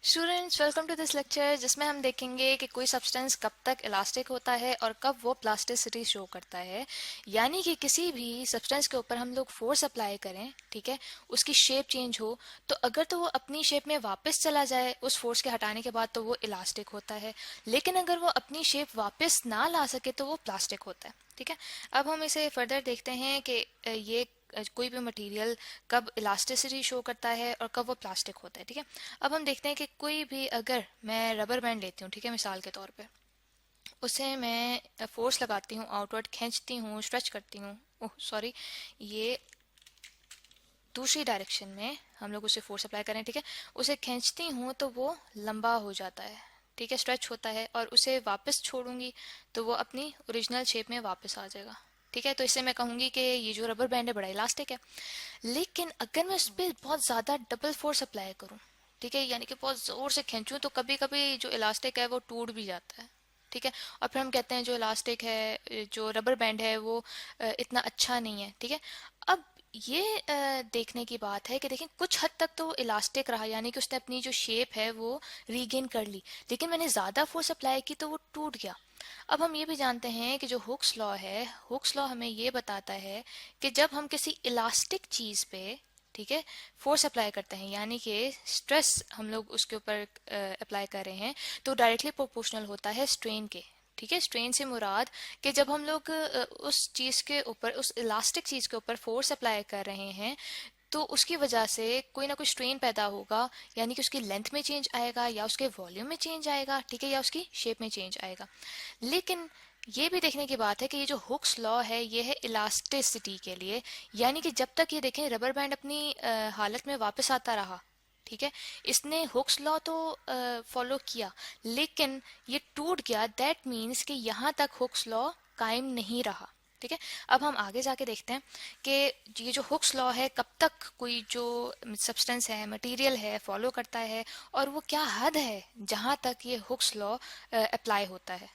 Students welcome to this lecture जिसमें हम देखेंगे कि कोई सब्सटेंस कब तक इलास्टिक होता है और कब वो प्लास्टिसिटी शो करता है। यानी कि किसी भी सब्सटेंस के ऊपर हम लोग फोर्स अप्लाई करें, ठीक है, उसकी शेप चेंज हो तो अगर तो वो अपनी शेप में वापस चला जाए उस फोर्स के हटाने के बाद तो वो इलास्टिक होता है, लेकिन अगर वो अपनी शेप वापस ना ला सके तो वो प्लास्टिक होता है। ठीक है, अब हम इसे फर्दर देखते हैं कि ये कोई भी मटेरियल कब इलास्टिसिटी शो करता है और कब वो प्लास्टिक होता है। ठीक है, अब हम देखते हैं कि कोई भी अगर मैं रबर बैंड लेती हूँ, ठीक है, मिसाल के तौर पे उसे मैं फोर्स लगाती हूँ, आउटवर्ड खींचती हूँ, स्ट्रेच करती हूँ, ओह सॉरी, ये दूसरी डायरेक्शन में हम लोग उसे फोर्स अप्लाई करें, ठीक है, उसे खींचती हूँ तो वो लंबा हो जाता है, ठीक है, स्ट्रेच होता है, और उसे वापस छोड़ूंगी तो वो अपनी ओरिजिनल शेप में वापस आ जाएगा। ठीक है, तो इससे मैं कहूँगी कि ये जो रबर बैंड है बड़ा इलास्टिक है। लेकिन अगर मैं उस पर बहुत ज़्यादा डबल फोर्स अप्लाई करूँ, ठीक है, यानी कि बहुत ज़ोर से खींचूं तो कभी कभी जो इलास्टिक है वो टूट भी जाता है। ठीक है, और फिर हम कहते हैं जो इलास्टिक है, जो रबर बैंड है वो इतना अच्छा नहीं है। ठीक है, अब ये देखने की बात है कि देखें कुछ हद तक तो इलास्टिक रहा, यानी कि उसने अपनी जो शेप है वो रीगेन कर ली, लेकिन मैंने ज़्यादा फोर्स अप्लाई की तो वो टूट गया। अब हम ये भी जानते हैं कि जो हुक्स लॉ है, हुक्स लॉ हमें ये बताता है कि जब हम किसी इलास्टिक चीज़ पे, ठीक है, फोर्स अप्लाई करते हैं, यानी कि स्ट्रेस हम लोग उसके ऊपर अप्लाई कर रहे हैं, तो डायरेक्टली प्रोपोर्शनल होता है स्ट्रेन के। ठीक है, स्ट्रेन से मुराद कि जब हम लोग उस चीज़ के ऊपर, उस इलास्टिक चीज़ के ऊपर फोर्स अप्लाई कर रहे हैं तो उसकी वजह से कोई ना कोई स्ट्रेन पैदा होगा, यानी कि उसकी लेंथ में चेंज आएगा या उसके वॉल्यूम में चेंज आएगा, ठीक है, या उसकी शेप में चेंज आएगा। लेकिन ये भी देखने की बात है कि ये जो हुक्स लॉ है ये है इलास्टिसिटी के लिए, यानी कि जब तक ये देखें रबर बैंड अपनी हालत में वापस आता रहा, ठीक है, इसने हुक्स लॉ तो फॉलो किया, लेकिन ये टूट गया, दैट मीन्स कि यहाँ तक हुक्स लॉ कायम नहीं रहा। ठीक है, अब हम आगे जाके देखते हैं कि ये जो हुक्स लॉ है कब तक कोई जो सब्सटेंस है, मटेरियल है, फॉलो करता है, और वो क्या हद है जहाँ तक ये हुक्स लॉ अप्लाई होता है।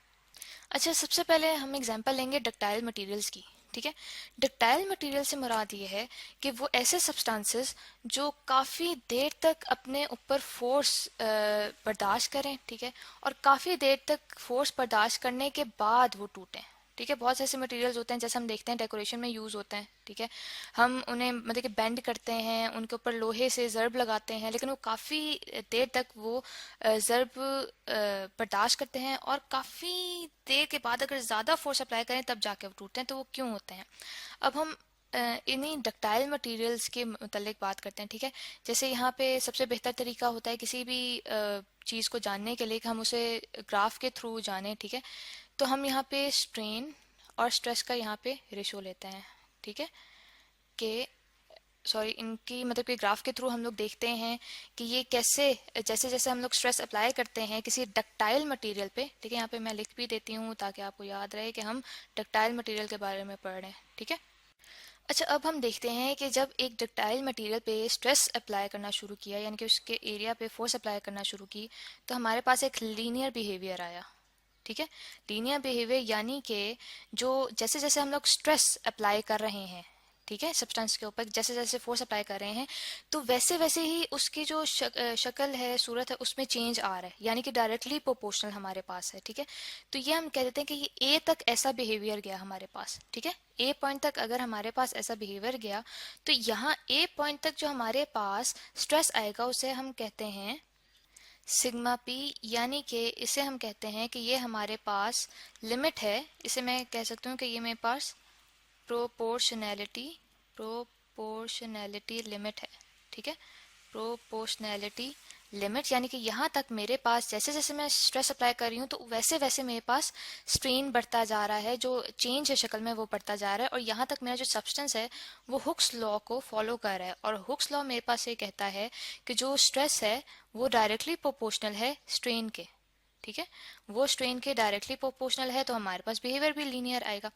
अच्छा, सबसे पहले हम एग्जांपल लेंगे डक्टाइल मटेरियल्स की। ठीक है, डक्टाइल मटेरियल से मुराद ये है कि वो ऐसे सब्सटेंसेस जो काफ़ी देर तक अपने ऊपर फोर्स बर्दाश्त करें, ठीक है, और काफ़ी देर तक फोर्स बर्दाश्त करने के बाद वो टूटें। ठीक है, बहुत से ऐसे मटेरियल्स होते हैं जैसे हम देखते हैं डेकोरेशन में यूज़ होते हैं, ठीक है, हम उन्हें मतलब कि बेंड करते हैं, उनके ऊपर लोहे से ज़र्ब लगाते हैं, लेकिन वो काफ़ी देर तक वो ज़र्ब बर्दाश्त करते हैं, और काफ़ी देर के बाद अगर ज़्यादा फोर्स अप्लाई करें तब जाके वो टूटते हैं। तो वो क्यों होते हैं, अब हम इन्हीं डक्टाइल मटेरियल्स के मतलब बात करते हैं। ठीक है, जैसे यहाँ पे सबसे बेहतर तरीका होता है किसी भी चीज़ को जानने के लिए कि हम उसे ग्राफ के थ्रू जाने। ठीक है, तो हम यहाँ पे स्ट्रेन और स्ट्रेस का यहाँ पे रेशो लेते हैं। ठीक है, कि सॉरी, इनकी मतलब कि ग्राफ के थ्रू हम लोग देखते हैं कि ये कैसे, जैसे जैसे हम लोग स्ट्रेस अप्लाई करते हैं किसी डक्टाइल मटेरियल पे, ठीक है, यहाँ पे मैं लिख भी देती हूँ ताकि आपको याद रहे कि हम डक्टाइल मटेरियल के बारे में पढ़ रहे हैं। ठीक है, अच्छा, अब हम देखते हैं कि जब एक डक्टाइल मटेरियल पे स्ट्रेस अप्लाई करना शुरू किया, यानी कि उसके एरिया पे फोर्स अप्लाई करना शुरू की, तो हमारे पास एक लीनियर बिहेवियर आया। ठीक है, लीनियर बिहेवियर यानी कि जो जैसे जैसे हम लोग स्ट्रेस अप्लाई कर रहे हैं, ठीक है, सब्सटेंस के ऊपर जैसे जैसे फोर्स अप्लाई कर रहे हैं, तो वैसे वैसे ही उसकी जो शक्ल है, सूरत है, उसमें चेंज आ रहा है, यानी कि डायरेक्टली प्रोपोर्शनल हमारे पास है। ठीक है, तो ये हम कह देते हैं कि ये ए तक ऐसा बिहेवियर गया हमारे पास। ठीक है, ए पॉइंट तक अगर हमारे पास ऐसा बिहेवियर गया तो यहाँ ए पॉइंट तक जो हमारे पास स्ट्रेस आएगा उसे हम कहते हैं सिग्मा पी, यानी कि इसे हम कहते हैं कि ये हमारे पास लिमिट है। इसे मैं कह सकती हूँ कि ये मेरे पास प्रोपोर्शनैलिटी प्रोपोर्शनैलिटी लिमिट है। ठीक है, प्रोपोर्शनैलिटी लिमिट, यानी कि यहाँ तक मेरे पास जैसे जैसे मैं स्ट्रेस अप्लाई कर रही हूँ तो वैसे वैसे मेरे पास स्ट्रेन बढ़ता जा रहा है, जो चेंज है शक्ल में वो बढ़ता जा रहा है, और यहाँ तक मेरा जो सब्सटेंस है वो हुक्स लॉ को फॉलो कर रहा है। और हुक्स लॉ मेरे पास ये कहता है कि जो स्ट्रेस है वो डायरेक्टली प्रोपोर्शनल है स्ट्रेन के। ठीक है, वो स्ट्रेन के डायरेक्टली प्रोपोर्शनल है, तो हमारे पास बिहेवियर भी लीनियर आएगा।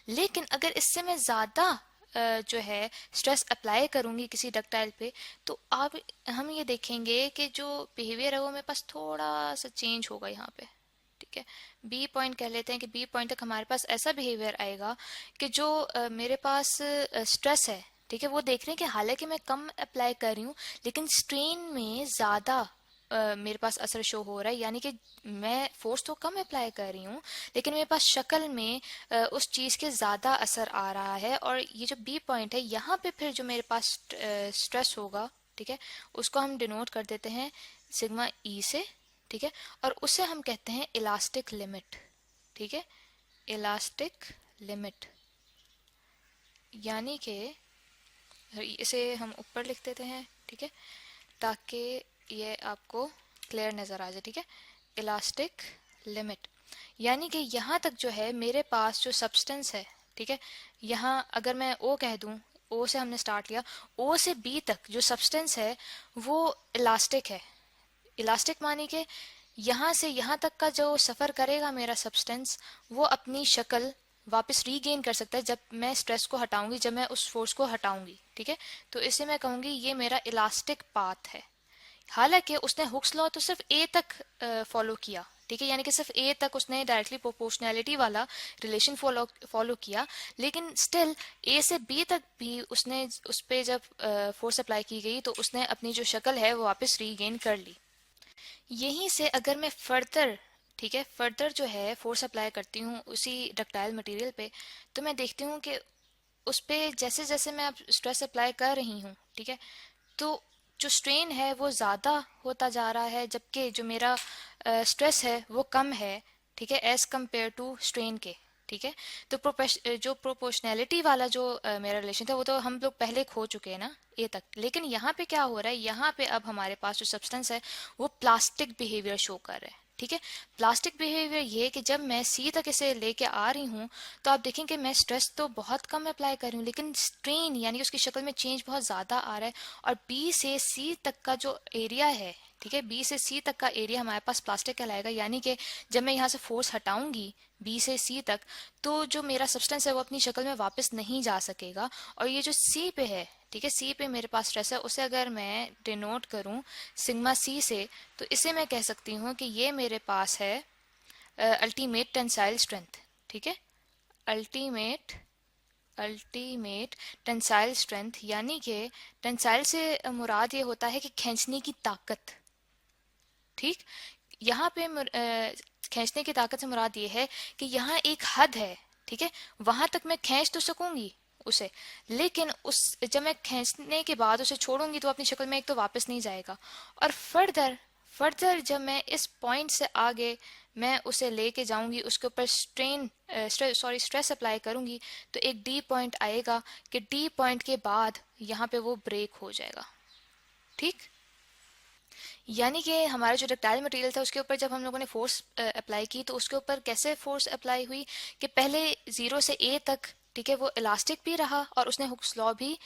लेकिन अगर इससे मैं ज़्यादा जो है स्ट्रेस अप्लाई करूंगी किसी डक्टाइल पे, तो अब हम ये देखेंगे कि जो बिहेवियर है वो मेरे पास थोड़ा सा चेंज होगा यहाँ पे। ठीक है, बी पॉइंट कह लेते हैं कि बी पॉइंट तक हमारे पास ऐसा बिहेवियर आएगा कि जो मेरे पास स्ट्रेस है, ठीक है, वो देख रहे हैं कि हालांकि मैं कम अप्लाई कर रही हूँ लेकिन स्ट्रेन में ज़्यादा मेरे पास असर शो हो रहा है, यानी कि मैं फोर्स तो कम अप्लाई कर रही हूँ लेकिन मेरे पास शक्ल में उस चीज़ के ज़्यादा असर आ रहा है। और ये जो बी पॉइंट है यहाँ पे फिर जो मेरे पास स्ट्रेस होगा, ठीक है, उसको हम डिनोट कर देते हैं सिग्मा ई से, ठीक है, और उसे हम कहते हैं इलास्टिक लिमिट, ठीक है, इलास्टिक लिमिट। यानी कि इसे हम ऊपर लिख देते हैं, ठीक है, ताकि ये आपको क्लियर नज़र आ जाए, ठीक है, इलास्टिक लिमिट। यानी कि यहाँ तक जो है मेरे पास जो सब्सटेंस है, ठीक है, यहाँ अगर मैं ओ कह दूँ, ओ से हमने स्टार्ट लिया, ओ से बी तक जो सब्सटेंस है वो इलास्टिक है। इलास्टिक मानी कि यहाँ से यहाँ तक का जो सफ़र करेगा मेरा सब्सटेंस वो अपनी शक्ल वापस रीगेन कर सकता है जब मैं स्ट्रेस को हटाऊंगी, जब मैं उस फोर्स को हटाऊंगी, ठीक है। तो इसे मैं कहूँगी ये मेरा इलास्टिक पाथ है। हालांकि उसने हुक्स लॉ तो सिर्फ ए तक फॉलो किया, ठीक है, यानी कि सिर्फ ए तक उसने डायरेक्टली प्रोपोर्शनैलिटी वाला रिलेशन फॉलो किया, लेकिन स्टिल ए से बी तक भी उसने उस पर जब फोर्स अप्लाई की गई तो उसने अपनी जो शक्ल है वो वापस रीगेन कर ली। यहीं से अगर मैं फर्दर, ठीक है, फर्दर जो है फोर्स अप्लाई करती हूँ उसी डक्टाइल मटेरियल पे, तो मैं देखती हूँ कि उस पे जैसे जैसे मैं अब स्ट्रेस अप्लाई कर रही हूँ, ठीक है, तो जो स्ट्रेन है वो ज़्यादा होता जा रहा है जबकि जो मेरा स्ट्रेस है वो कम है, ठीक है, एज कम्पेयर टू स्ट्रेन के, ठीक है। तो जो प्रोपोर्शनैलिटी वाला जो मेरा रिलेशन था वो तो हम लोग पहले खो चुके हैं ना ए तक, लेकिन यहाँ पे क्या हो रहा है, यहाँ पे अब हमारे पास जो सब्सटेंस है वो प्लास्टिक बिहेवियर शो कर रहा है, ठीक है। प्लास्टिक बिहेवियर ये कि जब मैं सी तक इसे लेके आ रही हूँ तो आप देखें कि मैं स्ट्रेस तो बहुत कम अप्लाई कर रही हूँ लेकिन स्ट्रेन यानी उसकी शक्ल में चेंज बहुत ज़्यादा आ रहा है। और बी से सी तक का जो एरिया है, ठीक है, बी से सी तक का एरिया हमारे पास प्लास्टिक कहलाएगा, यानी कि जब मैं यहाँ से फोर्स हटाऊंगी बी से सी तक तो जो मेरा सब्सटेंस है वो अपनी शक्ल में वापस नहीं जा सकेगा। और ये जो सी पे है, ठीक है, सी पे मेरे पास स्ट्रेस है, उसे अगर मैं डिनोट करूं सिग्मा सी से तो इसे मैं कह सकती हूँ कि ये मेरे पास है अल्टीमेट टेंसाइल स्ट्रेंथ, ठीक है, अल्टीमेट अल्टीमेट टेंसाइल स्ट्रेंथ। यानी कि टेंसाइल से मुराद ये होता है कि खींचने की ताकत, ठीक। यहाँ पे खींचने की ताकत से मुराद ये है कि यहाँ एक हद है, ठीक है, वहां तक मैं खींच तो सकूंगी उसे, लेकिन उस जब मैं खींचने के बाद उसे छोड़ूंगी तो अपनी शक्ल में एक तो वापस नहीं जाएगा। और फर्दर फर्दर जब मैं इस पॉइंट से आगे मैं उसे लेके जाऊंगी, उसके ऊपर स्ट्रेस अप्लाई करूंगी, तो एक डी पॉइंट आएगा कि डी पॉइंट के बाद यहाँ पे वो ब्रेक हो जाएगा, ठीक। यानी कि हमारा जो डक्टाइल मटेरियल था उसके ऊपर जब हम लोगों ने फोर्स अप्लाई की तो उसके ऊपर कैसे फोर्स अप्लाई हुई कि पहले 0 से ए तक, ठीक है, वो इलास्टिक भी रहा और उसने हुक्स लॉ भी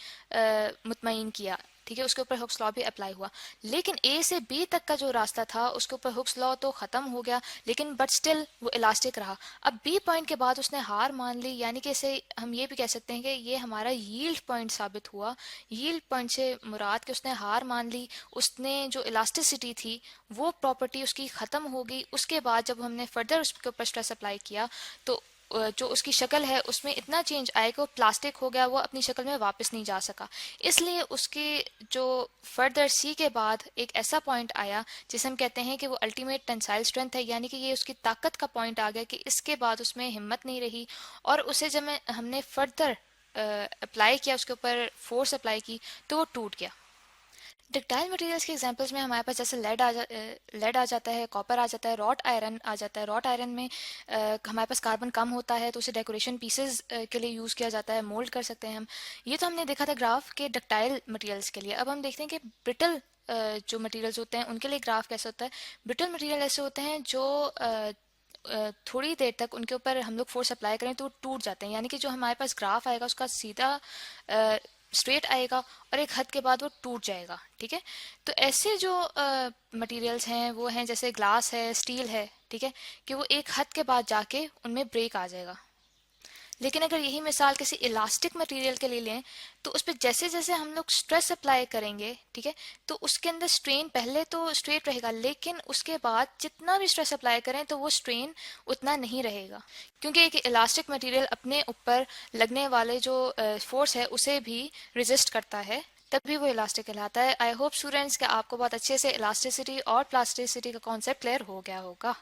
मुतमईन किया, ठीक है, उसके ऊपर हुक्स लॉ भी अप्लाई हुआ। लेकिन ए से बी तक का जो रास्ता था उसके ऊपर हुक्स लॉ तो ख़त्म हो गया लेकिन बट स्टिल वो इलास्टिक रहा। अब बी पॉइंट के बाद उसने हार मान ली, यानी कि इसे हम ये भी कह सकते हैं कि ये हमारा यील्ड पॉइंट साबित हुआ। यील्ड पॉइंट से मुराद कि उसने हार मान ली, उसने जो इलास्टिसिटी थी वो प्रॉपर्टी उसकी ख़त्म हो गई। उसके बाद जब हमने फर्दर उसके ऊपर स्ट्रेस अप्लाई किया तो जो उसकी शक्ल है उसमें इतना चेंज आया कि वो प्लास्टिक हो गया, वो अपनी शक्ल में वापस नहीं जा सका। इसलिए उसके जो फर्दर सी के बाद एक ऐसा पॉइंट आया जिसे हम कहते हैं कि वो अल्टीमेट टेंसाइल स्ट्रेंथ है, यानी कि ये उसकी ताकत का पॉइंट आ गया कि इसके बाद उसमें हिम्मत नहीं रही और उसे जब हमने फर्दर अप्लाई किया, उसके ऊपर फोर्स अप्लाई की तो वो टूट गया। डक्टाइल मटेरियल्स के एग्जांपल्स में हमारे पास जैसे लेड आ जाता है, कॉपर आ जाता है, रॉट आयरन आ जाता है। रॉट आयरन में हमारे पास कार्बन कम होता है तो उसे डेकोरेशन पीसेस के लिए यूज़ किया जाता है, मोल्ड कर सकते हैं हम। ये तो हमने देखा था ग्राफ के डक्टाइल मटेरियल्स के लिए। अब हम देखते हैं कि ब्रिटल जो मटेरियल्स होते हैं उनके लिए ग्राफ कैसे होता है। ब्रिटल मटेरियल ऐसे होते हैं जो थोड़ी देर तक उनके ऊपर हम लोग फोर्स अप्लाई करें तो टूट जाते हैं, यानी कि जो हमारे पास ग्राफ आएगा उसका सीधा स्ट्रेट आएगा और एक हद के बाद वो टूट जाएगा, ठीक है। तो ऐसे जो मटेरियल्स हैं वो हैं जैसे ग्लास है, स्टील है, ठीक है, कि वो एक हद के बाद जाके उनमें ब्रेक आ जाएगा। लेकिन अगर यही मिसाल किसी इलास्टिक मटेरियल के लिए लें तो उस पर जैसे जैसे हम लोग स्ट्रेस अप्लाई करेंगे, ठीक है, तो उसके अंदर स्ट्रेन पहले तो स्ट्रेट रहेगा लेकिन उसके बाद जितना भी स्ट्रेस अप्लाई करें तो वो स्ट्रेन उतना नहीं रहेगा, क्योंकि एक इलास्टिक मटेरियल अपने ऊपर लगने वाले जो फोर्स है उसे भी रेजिस्ट करता है तभी वो इलास्टिक कहलाता है। आई होप स्टूडेंट्स कि आपको बहुत अच्छे से इलास्टिसिटी और प्लास्टिसिटी का कॉन्सेप्ट क्लियर हो गया होगा।